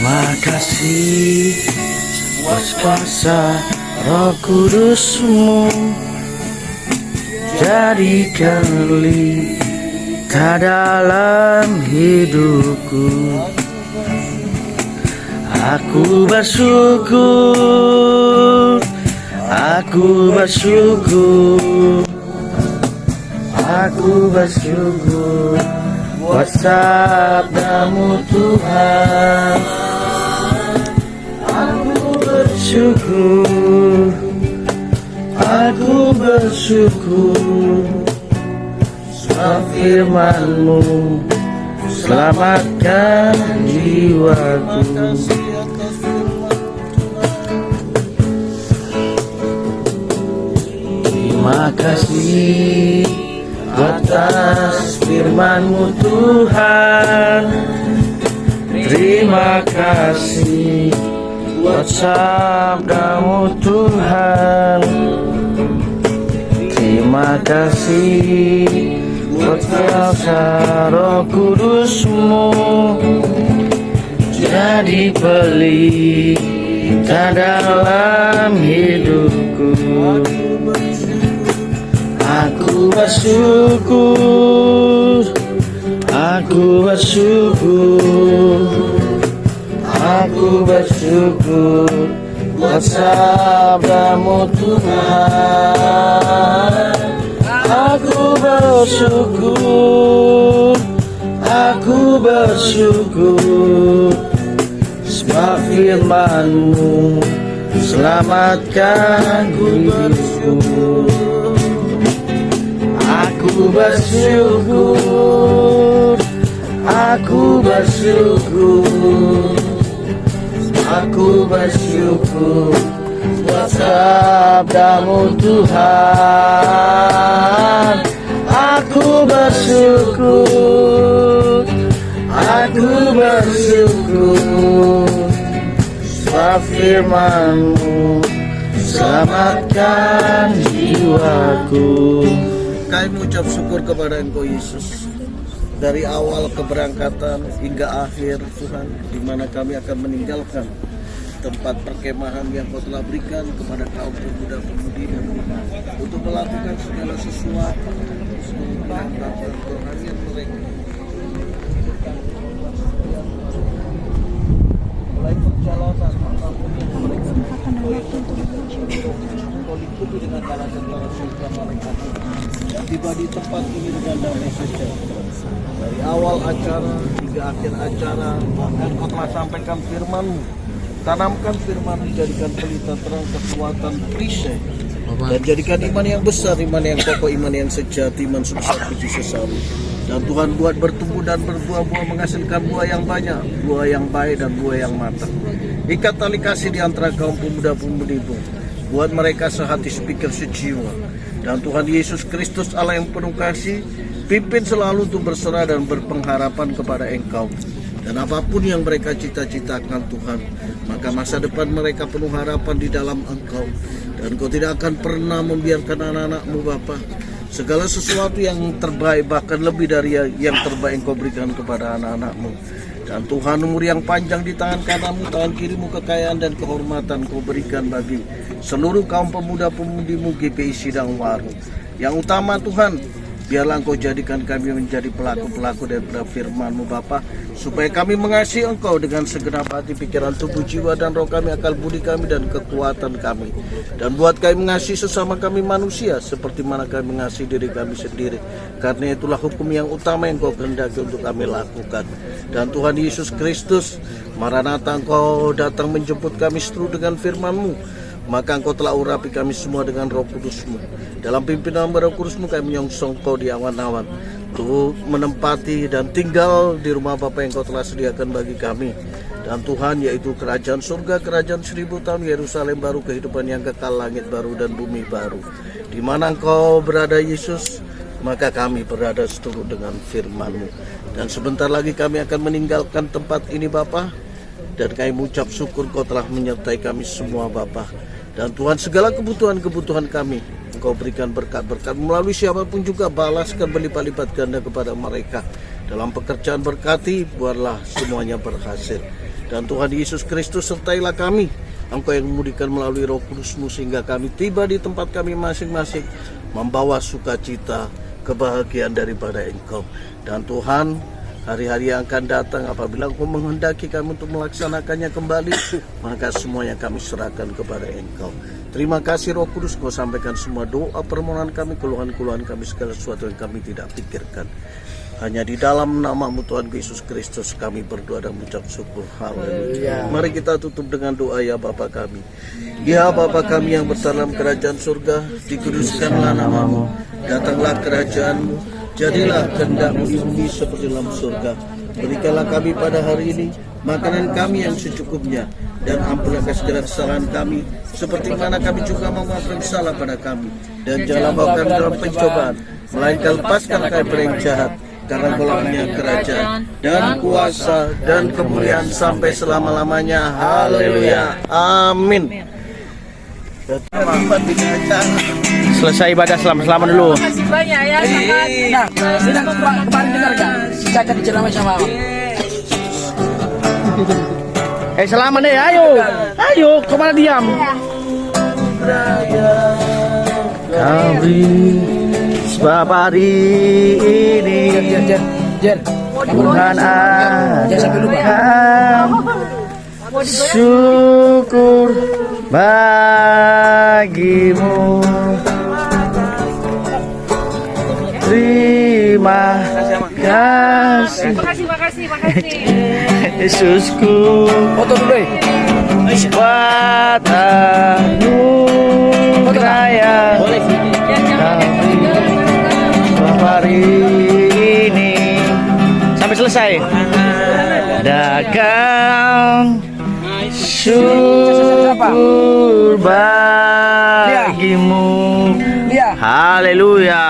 Terima kasih buat kuasa Roh Kudus-Mu, jadikan pelita dalam hidupku. Aku bersyukur, aku bersyukur, aku bersyukur buat sabda-Mu Tuhan. Aku bersyukur, aku bersyukur, sebab firman-Mu selamatkan jiwaku. Terima kasih atas firman-Mu Tuhan. Terima kasih buat sabda-Mu Tuhan. Terima kasih buat kuasa Roh Kudus-Mu, jadi pelita dalam hidupku. Aku bersyukur, aku bersyukur, aku bersyukur buat sabda-Mu Tuhan. Aku bersyukur, aku bersyukur, sebab firman-Mu selamatkan hidupku. Aku bersyukur, aku bersyukur, aku bersyukur buat sabda-Mu Tuhan. Aku bersyukur, aku bersyukur, sebab firman-Mu selamatkan jiwaku. Kami mengucap syukur kepada Engkau Yesus, dari awal keberangkatan hingga akhir Tuhan, di mana kami akan meninggalkan tempat perkemahan yang Kau telah berikan kepada kaum pemuda-pemudi untuk melakukan segala sesuatu untuk mengantarkan kerohanian mereka. Mulai perjalanan apapun yang mereka Kau lingkupi dengan balasan surga malaikat dan tiba di tempat ini dengan damai sejahtera. Dari awal acara hingga akhir acara, bahkan Kau telah sampaikan firman-Mu. Tanamkan firman, jadikan pelita terang kekuatan perisai, dan jadikan iman yang besar, iman yang kokoh, iman yang sejati, iman sukses puji sesama. Dan Tuhan buat bertumbuh dan berbuah-buah, menghasilkan buah yang banyak, buah yang baik dan buah yang matang. Ikat tali kasih di antara kaum pemuda-pemudi-Mu, buat mereka sehati sepikir sejiwa. Dan Tuhan Yesus Kristus Allah yang penuh kasih, pimpin selalu untuk berserah dan berpengharapan kepada Engkau. Dan apapun yang mereka cita-citakan Tuhan, maka masa depan mereka penuh harapan di dalam Engkau. Dan Engkau tidak akan pernah membiarkan anak-anak-Mu Bapa, segala sesuatu yang terbaik, bahkan lebih dari yang terbaik Engkau berikan kepada anak-anak-Mu. Dan Tuhan, umur yang panjang di tangan kanan-Mu, tangan kiri-Mu, kekayaan dan kehormatan Kau berikan bagi seluruh kaum pemuda-pemudi-Mu GPI Sidang Waru. Yang utama Tuhan, biarlah Engkau jadikan kami menjadi pelaku-pelaku daripada firman-Mu Bapa, supaya kami mengasihi Engkau dengan segenap hati, pikiran, tubuh, jiwa, dan roh kami, akal budi kami, dan kekuatan kami. Dan buat kami mengasihi sesama kami manusia, seperti mana kami mengasihi diri kami sendiri. Karena itulah hukum yang utama yang Kau kehendaki untuk kami lakukan. Dan Tuhan Yesus Kristus, Maranatha, Engkau datang menjemput kami seteru dengan firman-Mu. Maka Engkau telah urapi kami semua dengan Roh Kudus-Mu. Dalam pimpinan Roh Kudus-Mu kami menyongsong Kau di awan-awan, untuk menempati dan tinggal di rumah Bapa yang Kau telah sediakan bagi kami. Dan Tuhan, yaitu kerajaan surga, kerajaan 1000 tahun, Yerusalem baru, kehidupan yang kekal, langit baru dan bumi baru. Di mana Engkau berada Yesus, maka kami berada seturut dengan firman-Mu. Dan sebentar lagi kami akan meninggalkan tempat ini Bapa, dan kami mengucap syukur Kau telah menyertai kami semua Bapa. Dan Tuhan, segala kebutuhan-kebutuhan kami Engkau berikan berkat-berkat melalui siapapun juga, balaskan berlipat-lipat ganda kepada mereka. Dalam pekerjaan berkati, buatlah semuanya berhasil. Dan Tuhan Yesus Kristus sertailah kami. Engkau yang memudikan melalui Roh Kudus-Mu sehingga kami tiba di tempat kami masing-masing membawa sukacita, kebahagiaan daripada Engkau. Dan Tuhan, hari-hari yang akan datang apabila Engkau menghendaki kami untuk melaksanakannya kembali, maka semuanya kami serahkan kepada Engkau. Terima kasih Roh Kudus, Kau sampaikan semua doa permohonan kami, keluhan-keluhan kami, segala sesuatu yang kami tidak pikirkan. Hanya di dalam nama-Mu Tuhan Yesus Kristus kami berdoa dan mengucap syukur. Haleluya. Mari kita tutup dengan doa ya Bapa kami. Ya Bapa kami yang berada dalam kerajaan surga, dikuduskanlah nama-Mu. Datanglah kerajaan-Mu, jadilah kehendak-Mu di bumi seperti dalam surga. Berikanlah kami pada hari ini makanan kami yang secukupnya, dan ampunilah segala kesalahan kami, seperti mana kami juga memaafkan salah pada kami. Dan janganlah bawa kami dalam pencobaan, melainkan lepaskan kami dari yang jahat. Karena Engkau punya kerajaan dan kuasa dan kemuliaan sampai selama-lamanya. Haleluya. Amin. Selesai ibadah selama dulu. Terima kasih banyak ya. Nah, kemarin dengar gak? Saya akan diceramai sama Abang. Selamat deh, ayo, kemana diam? Kami sebab hari ini Jen. Tuhan akan syukur bagimu. Terima kasih Makasih. Yesusku Foto dulu. buat anugerah hari ini sampai selesai. Dagang syukur bagimu. Haleluya.